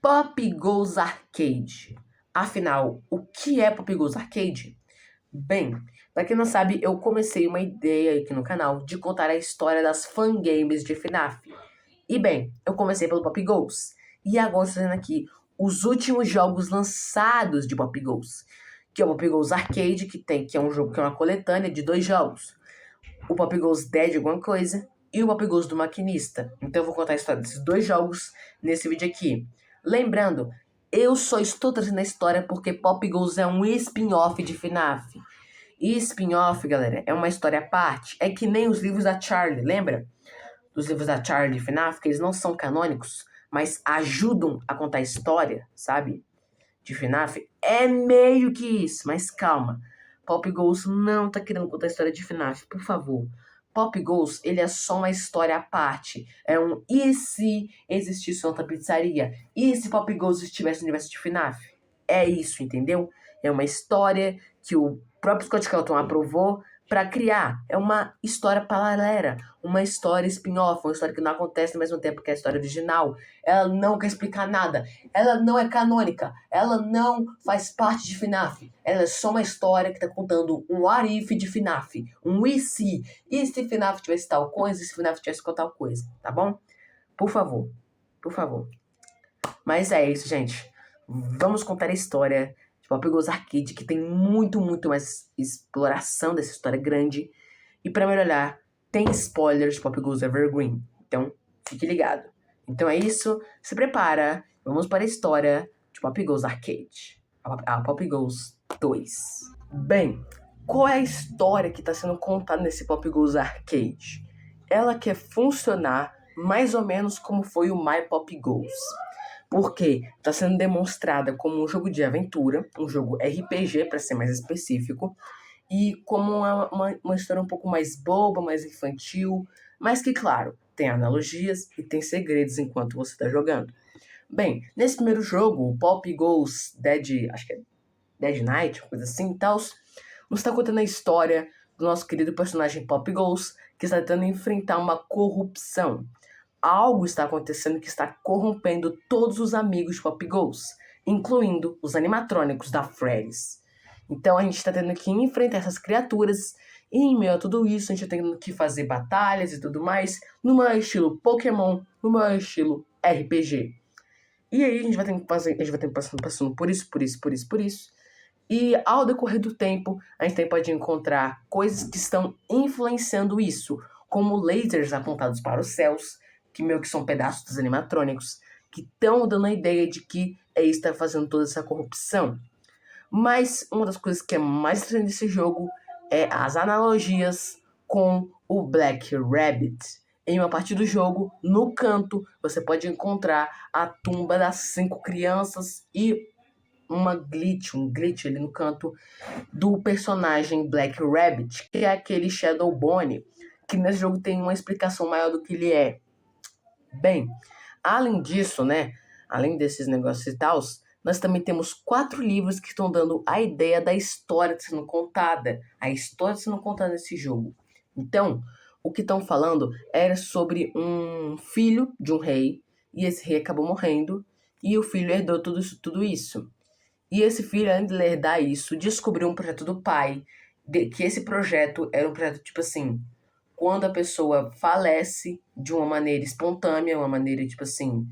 Pop Goes Arcade. Afinal, o que é Pop Goes Arcade? Bem, pra quem não sabe, eu comecei uma ideia aqui no canal de contar a história das fangames de FNAF. E bem, eu comecei pelo Pop Goes. E agora estou fazendo aqui os últimos jogos lançados de Pop Goes. Que é o Pop Goes Arcade, que é um jogo que é uma coletânea de 2 jogos. O Pop Goes Dead alguma coisa e o Pop Goes do Maquinista. Então eu vou contar a história desses 2 jogos nesse vídeo aqui. Lembrando, eu só estou trazendo a história porque Pop Goes é um spin-off de FNAF. E spin-off, galera, é uma história à parte. É que nem os livros da Charlie, lembra? Dos livros da Charlie de FNAF, que eles não são canônicos, mas ajudam a contar a história, sabe? De FNAF. É meio que isso, mas calma. Pop Goes não tá querendo contar a história de FNAF, por favor. Pop Goes, ele é só uma história à parte. É um e se existisse outra pizzaria? E se Pop Goes estivesse no universo de FNAF? É isso, entendeu? É uma história que o próprio Scott Calton aprovou para criar. É uma história paralela, uma história spin-off, uma história que não acontece ao mesmo tempo que a história original. Ela não quer explicar nada. Ela não é canônica. Ela não faz parte de FNAF. Ela é só uma história que tá contando um what if de FNAF. Um e se. E se FNAF tivesse tal coisa? E se FNAF tivesse com tal coisa? Tá bom? Por favor. Por favor. Mas é isso, gente. Vamos contar a história de Pop Goes Arcade, que tem muito mais exploração dessa história grande. E pra melhorar, tem spoilers de Pop Goes Evergreen. Então, fique ligado. Então é isso. Se prepara. Vamos para a história de Pop Goes Arcade. A Pop Goes 2. Bem, qual é a história que está sendo contada nesse Pop Goes Arcade? Ela quer funcionar mais ou menos como foi o My Pop Goes. Porque está sendo demonstrada como um jogo de aventura, um jogo RPG, para ser mais específico, e como uma história um pouco mais boba, mais infantil, mas que, claro, tem analogias e tem segredos enquanto você está jogando. Bem, nesse primeiro jogo, o Pop Goes Dead, acho que é Dead Night, coisa assim e tal, nos está contando a história do nosso querido personagem Pop Goes, que está tentando enfrentar uma corrupção. Algo está acontecendo que está corrompendo todos os amigos de Pop Goes, incluindo os animatrônicos da Freddy's. Então a gente está tendo que enfrentar essas criaturas, e em meio a tudo isso a gente está tendo que fazer batalhas e tudo mais, no meu estilo Pokémon, no meu estilo RPG. E aí a gente vai ter que fazer, a gente vai ter que passando por isso. E ao decorrer do tempo, a gente também pode encontrar coisas que estão influenciando isso, como lasers apontados para os céus, que meio que são pedaços dos animatrônicos, que estão dando a ideia de que é isso que está fazendo toda essa corrupção. Mas uma das coisas que é mais interessante desse jogo é as analogias com o Black Rabbit. Em uma parte do jogo, no canto, você pode encontrar a tumba das 5 crianças e um glitch ali no canto do personagem Black Rabbit, que é aquele Shadow Bonnie, que nesse jogo tem uma explicação maior do que ele é. Bem, além disso, né, além desses negócios e tal, nós também temos 4 livros que estão dando a ideia da história sendo contada, a história sendo contada nesse jogo. Então, o que estão falando era sobre um filho de um rei, e esse rei acabou morrendo, e o filho herdou tudo isso. E esse filho, além de herdar isso, descobriu um projeto do pai, que esse projeto era um projeto tipo assim, quando a pessoa falece de uma maneira espontânea, uma maneira tipo assim,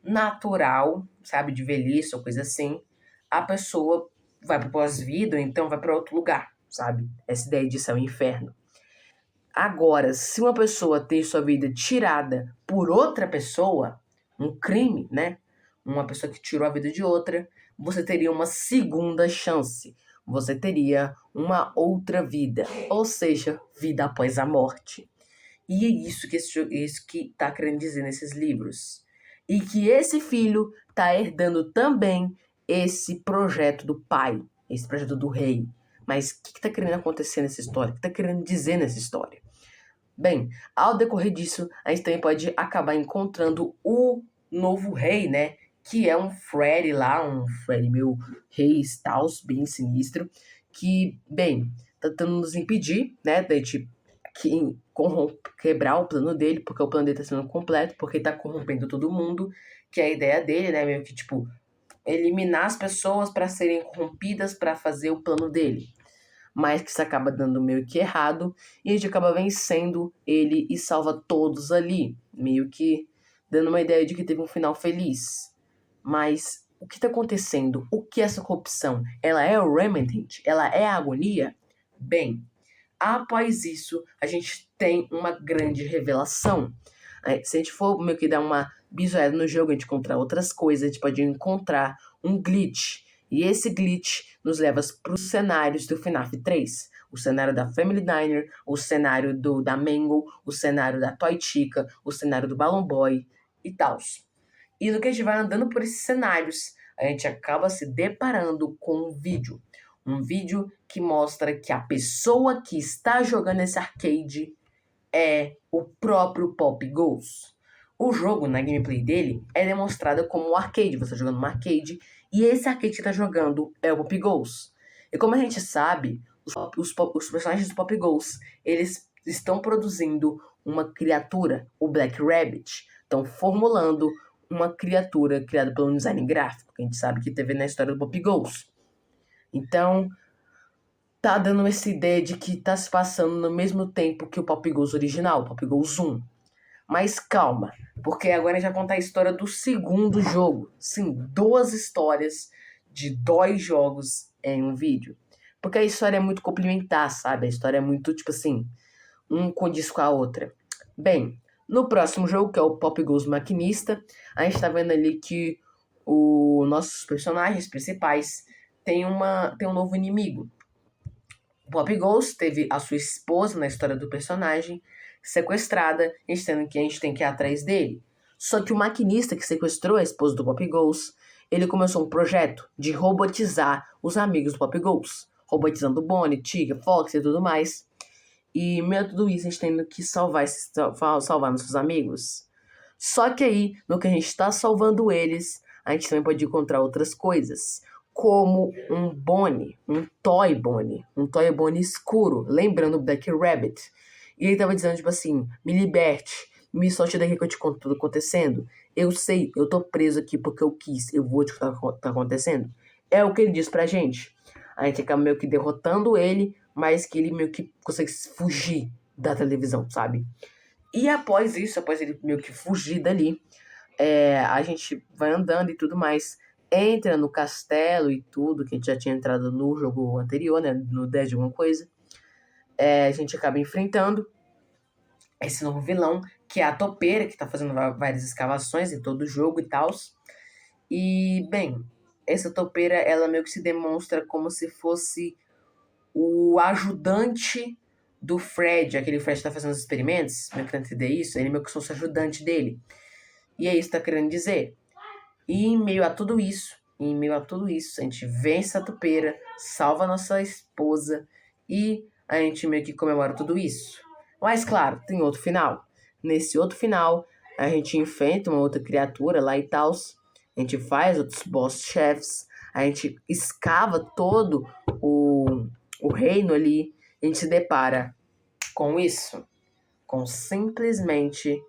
natural, sabe, de velhice ou coisa assim, a pessoa vai para o pós-vida, ou então vai para outro lugar, sabe? Essa ideia de céu e inferno. Agora, se uma pessoa tem sua vida tirada por outra pessoa, um crime, né? Uma pessoa que tirou a vida de outra, você teria uma segunda chance. Você teria uma outra vida, ou seja, vida após a morte. E é isso que tá querendo dizer nesses livros. E que esse filho tá herdando também esse projeto do pai, esse projeto do rei. Mas o que tá querendo acontecer nessa história? O que tá querendo dizer nessa história? Bem, ao decorrer disso, a gente também pode acabar encontrando o novo rei, né? Que é um Freddy lá, um Freddy meio rei Staus, bem sinistro, que, bem, tá tentando nos impedir, né, de gente quebrar o plano dele, porque o plano dele tá sendo completo, porque tá corrompendo todo mundo, que é a ideia dele, né? Meio que, tipo, eliminar as pessoas para serem corrompidas para fazer o plano dele. Mas que isso acaba dando meio que errado, e a gente acaba vencendo ele e salva todos ali, meio que dando uma ideia de que teve um final feliz. Mas o que está acontecendo? O que é essa corrupção? Ela é o Remnant? Ela é a agonia? Bem, após isso, a gente tem uma grande revelação. Se a gente for meio que dar uma bisoiada no jogo, a gente encontrar outras coisas, a gente pode encontrar um glitch. E esse glitch nos leva para os cenários do FNAF 3. O cenário da Family Diner, o cenário da Mango, o cenário da Toy Chica, o cenário do Balloon Boy e tal. E no que a gente vai andando por esses cenários, a gente acaba se deparando com um vídeo. Um vídeo que mostra que a pessoa que está jogando esse arcade é o próprio Pop Goes. O jogo, na gameplay dele, é demonstrado como um arcade. Você jogando um arcade, e esse arcade que está jogando é o Pop Goes. E como a gente sabe, os personagens do Pop Goes, eles estão produzindo uma criatura, o Black Rabbit. Estão formulando uma criatura criada pelo design gráfico, que a gente sabe que teve na história do Pop Goes. Então, tá dando essa ideia de que tá se passando no mesmo tempo que o Pop Goes original, o Pop Goes 1. Mas calma, porque agora a gente vai contar a história do segundo jogo. Sim, 2 histórias de 2 jogos em um vídeo. Porque a história é muito complementar, sabe? A história é muito, tipo assim, um condiz com a outra. Bem, no próximo jogo, que é o Pop Goes Maquinista, a gente tá vendo ali que os nossos personagens principais tem um novo inimigo. O Pop Goes teve a sua esposa na história do personagem sequestrada, entendendo que a gente tem que ir atrás dele. Só que o maquinista que sequestrou a esposa do Pop Goes, ele começou um projeto de robotizar os amigos do Pop Goes. Robotizando Bonnie, Tigger, Fox e tudo mais. E meio a tudo isso, a gente tendo que salvar nossos amigos. Só que aí, no que a gente está salvando eles, a gente também pode encontrar outras coisas. Como um Bonnie, um Toy Bonnie escuro, lembrando o Black Rabbit. E ele tava dizendo, tipo assim, me liberte, me solte daqui que eu te conto tudo acontecendo. Eu sei, eu tô preso aqui porque eu quis, eu vou te contar o que tá acontecendo. É o que ele diz pra gente. A gente acaba meio que derrotando ele, mas que ele meio que consegue fugir da televisão, sabe? E após isso, após ele meio que fugir dali, a gente vai andando e tudo mais. Entra no castelo e tudo, que a gente já tinha entrado no jogo anterior, né? No 10 de alguma coisa. A gente acaba enfrentando esse novo vilão, que é a topeira, que tá fazendo várias escavações em todo o jogo e tal. E, bem, essa topeira, ela meio que se demonstra como se fosse o ajudante do Fred, aquele Fred que tá fazendo os experimentos, meio que entender isso, ele meio que fosse ajudante dele. E é isso que tá querendo dizer. E em meio a tudo isso, a gente vence a topeira, salva a nossa esposa e a gente meio que comemora tudo isso. Mas claro, tem outro final. Nesse outro final, a gente enfrenta uma outra criatura lá e tal. A gente faz outros boss chefs. A gente escava todo o reino ali. A gente se depara com isso. Com simplesmente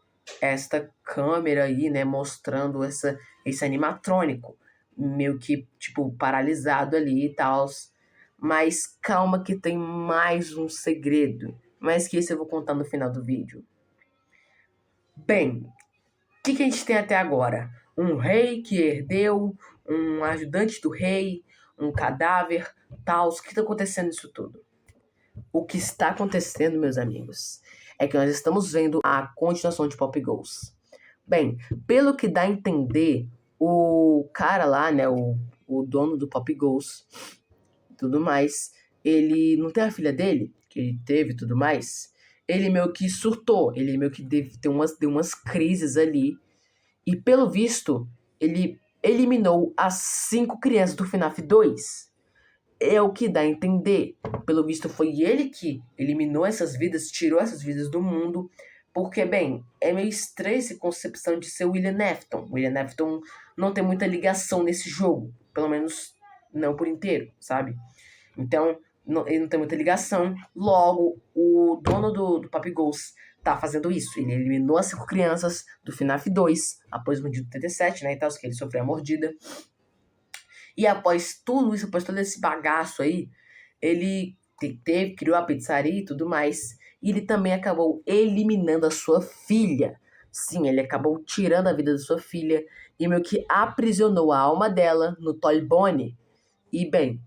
esta câmera aí, né? Mostrando esse animatrônico. Meio que, tipo, paralisado ali e tal. Mas calma que tem mais um segredo. Mas que esse eu vou contar no final do vídeo. Bem, o que a gente tem até agora? Um rei que herdeu, um ajudante do rei, um cadáver, tal. O que está acontecendo nisso tudo? O que está acontecendo, meus amigos, é que nós estamos vendo a continuação de Pop Goes. Bem, pelo que dá a entender, o cara lá, né, o dono do Pop Goes e tudo mais, ele não tem a filha dele, que ele teve e tudo mais, ele meio que surtou, ele meio que deu umas crises ali, e pelo visto, ele eliminou as 5 crianças do FNAF 2. É o que dá a entender. Pelo visto, foi ele que eliminou essas vidas, tirou essas vidas do mundo, porque, bem, é meio estranha essa concepção de ser o William Afton. O William Afton não tem muita ligação nesse jogo, pelo menos não por inteiro, sabe? Então, ele não tem muita ligação. Logo, o dono do Pop Goes tá fazendo isso. Ele eliminou as 5 crianças do FNAF 2, após o bandido 37, né, e tal, que ele sofreu a mordida. E após tudo isso, após todo esse bagaço aí, ele criou a pizzaria e tudo mais. E ele também acabou eliminando a sua filha. Sim, ele acabou tirando a vida da sua filha e meio que aprisionou a alma dela no Toy Bonnie. E bem,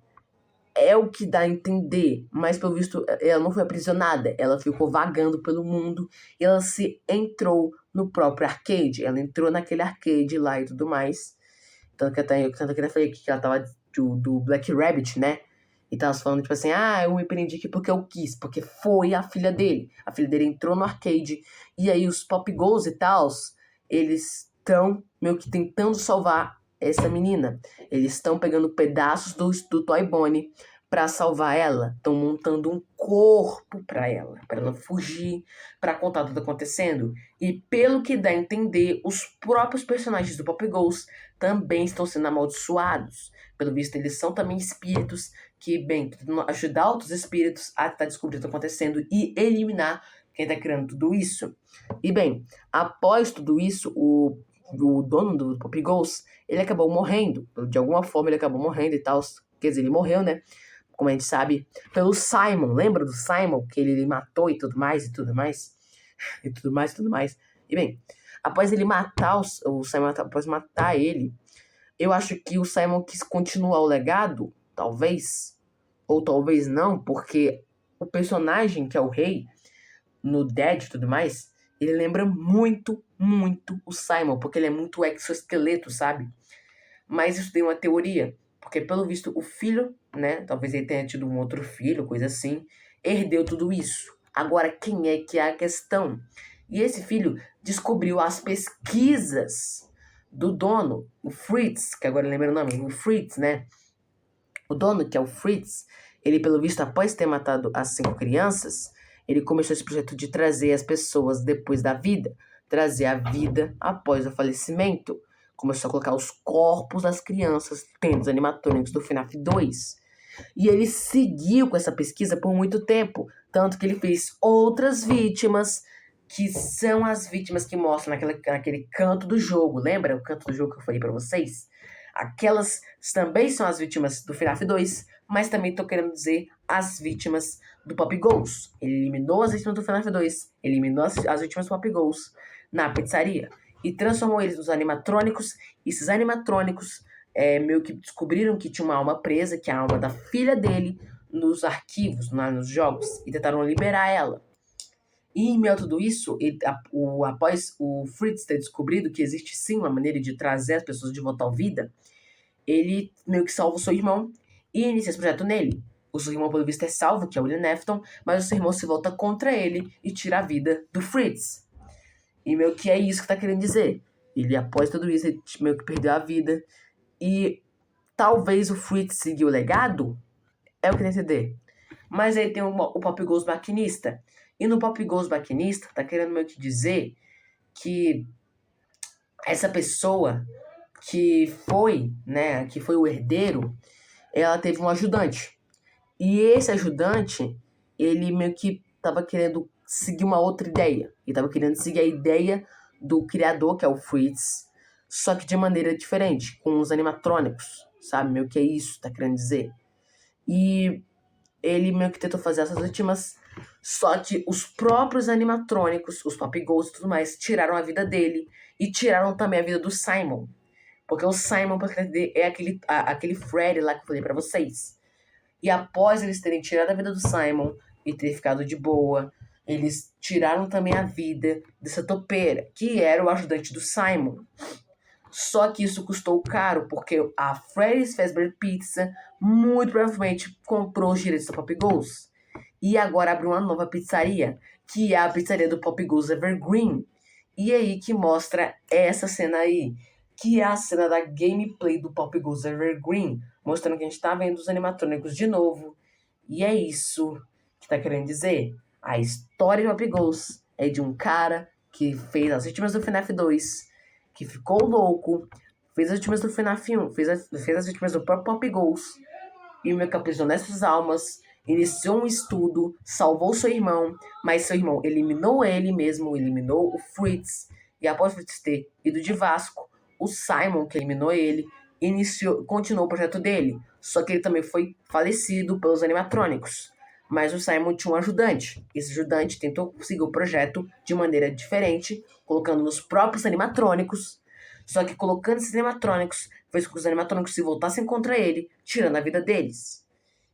é o que dá a entender, mas pelo visto ela não foi aprisionada, ela ficou vagando pelo mundo e ela se entrou no próprio arcade, ela entrou naquele arcade lá e tudo mais. Tanto que eu falei aqui que ela tava do Black Rabbit, né? E tava falando, tipo assim, eu me prendi aqui porque eu quis, porque foi a filha dele. A filha dele entrou no arcade, e aí os Pop Goes e tals, eles estão meio que tentando salvar essa menina. Eles estão pegando pedaços do Toy Bonnie pra salvar ela. Estão montando um corpo pra ela fugir, pra contar tudo acontecendo. E pelo que dá a entender, os próprios personagens do Pop Goes também estão sendo amaldiçoados. Pelo visto, eles são também espíritos que, bem, ajudar outros espíritos a estar descobrindo o que está acontecendo e eliminar quem está criando tudo isso. E, bem, após tudo isso, o dono do Pop Goes, ele acabou morrendo. De alguma forma, ele acabou morrendo e tal. Quer dizer, ele morreu, né? Como a gente sabe, pelo Simon. Lembra do Simon? Que ele matou e tudo mais, e tudo mais? E tudo mais, e tudo mais. E, bem, após ele matar o Simon, após matar ele, eu acho que o Simon quis continuar o legado, talvez, ou talvez não, porque o personagem que é o rei, no Dead e tudo mais, ele lembra muito, muito o Simon, porque ele é muito exoesqueleto, sabe? Mas isso tem uma teoria, porque pelo visto o filho, né, talvez ele tenha tido um outro filho, coisa assim, herdeu tudo isso. Agora, quem é que é a questão? E esse filho descobriu as pesquisas do dono, o Fritz, que agora lembra o nome, o Fritz, né? O dono, que é o Fritz, ele, pelo visto, após ter matado as 5 crianças, ele começou esse projeto de trazer as pessoas depois da vida, trazer a vida após o falecimento. Começou a colocar os corpos das crianças dentro dos animatrônicos do FNAF 2. E ele seguiu com essa pesquisa por muito tempo, tanto que ele fez outras vítimas, que são as vítimas que mostram naquele canto do jogo. Lembra o canto do jogo que eu falei pra vocês? Aquelas também são as vítimas do FNAF 2, mas também tô querendo dizer as vítimas do Pop Goes. Ele eliminou as vítimas do FNAF 2, eliminou as vítimas do Pop Goes na pizzaria e transformou eles nos animatrônicos. E esses animatrônicos meio que descobriram que tinha uma alma presa, que é a alma da filha dele, nos arquivos, nos jogos, e tentaram liberar ela. E em meio a tudo isso, após o Fritz ter descobrido que existe sim uma maneira de trazer as pessoas de volta à vida, ele meio que salva o seu irmão e inicia esse projeto nele. O seu irmão, pelo visto, é salvo, que é o William Afton, mas o seu irmão se volta contra ele e tira a vida do Fritz. E meio que é isso que tá querendo dizer. Ele, após tudo isso, ele meio que perdeu a vida. E talvez o Fritz seguiu o legado? É o que tem que entender. Mas aí tem o Pop Goes Maquinista. E no Pop Goes Maquinista, tá querendo meio que dizer que essa pessoa que foi, né, que foi o herdeiro, ela teve um ajudante. E esse ajudante, ele meio que tava querendo seguir uma outra ideia. Ele tava querendo seguir a ideia do criador, que é o Fritz, só que de maneira diferente, com os animatrônicos, sabe? Meio que é isso, tá querendo dizer. E ele meio que tentou fazer essas últimas, só que os próprios animatrônicos, os Pop Goes e tudo mais, tiraram a vida dele e tiraram também a vida do Simon. Porque o Simon, pra entender, é aquele Freddy lá que eu falei pra vocês. E após eles terem tirado a vida do Simon e ter ficado de boa, eles tiraram também a vida dessa topeira, que era o ajudante do Simon. Só que isso custou caro, porque a Freddy's Fazbear Pizza muito provavelmente comprou os direitos do Pop Goes. E agora abriu uma nova pizzaria, que é a pizzaria do Pop Goes Evergreen. E aí que mostra essa cena aí, que é a cena da gameplay do Pop Goes Evergreen, mostrando que a gente tá vendo os animatrônicos de novo. E é isso que tá querendo dizer. A história de Pop Goes é de um cara que fez as vítimas do FNAF 2, que ficou louco, fez as vítimas do FNAF 1, fez as vítimas do próprio Pop Goes, e meio que aprisionou essas almas, iniciou um estudo, salvou seu irmão, mas seu irmão eliminou ele mesmo, eliminou o Fritz. E após o Fritz ter ido de Vasco, o Simon, que eliminou ele, continuou o projeto dele. Só que ele também foi falecido pelos animatrônicos. Mas o Simon tinha um ajudante. Esse ajudante tentou seguir o projeto de maneira diferente, colocando nos próprios animatrônicos. Só que colocando esses animatrônicos fez com que os animatrônicos se voltassem contra ele, tirando a vida deles.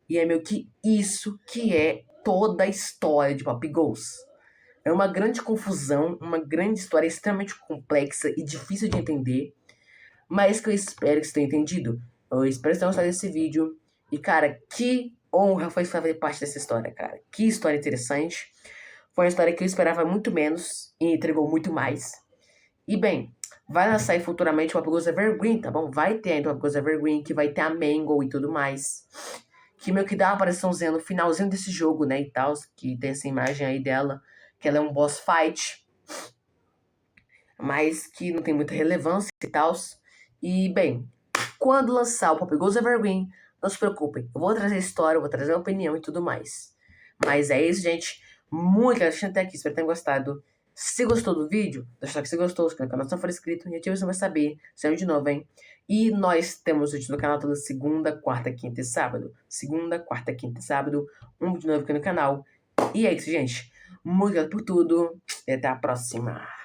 E é meio que isso que é toda a história de Poppy Ghost. É uma grande confusão, uma grande história extremamente complexa e difícil de entender, mas que eu espero que você tenha entendido. Eu espero que você tenha gostado desse vídeo. E, cara, que honra foi fazer parte dessa história, cara. Que história interessante. Foi uma história que eu esperava muito menos e entregou muito mais. E, bem, vai lançar aí futuramente o Poppy Ghost Evergreen, tá bom? Vai ter ainda o Poppy Ghost Evergreen, que vai ter a Mangle e tudo mais. Que meio que dá uma apariçãozinha no finalzinho desse jogo, né, e tal. Que tem essa imagem aí dela, que ela é um boss fight. Mas que não tem muita relevância e tal. E, bem, quando lançar o Poppy Ghost Evergreen, não se preocupem. Eu vou trazer história, eu vou trazer opinião e tudo mais. Mas é isso, gente. Muito obrigado até aqui. Espero que tenham gostado. Se gostou do vídeo, deixa que se gostou, se o canal não for inscrito, e ativa o sininho pra saber. Saiu de novo, hein? E nós temos vídeo no canal toda segunda, quarta, quinta e sábado. Segunda, quarta, quinta e sábado. Um vídeo novo aqui no canal. E é isso, gente. Muito obrigado por tudo. E até a próxima.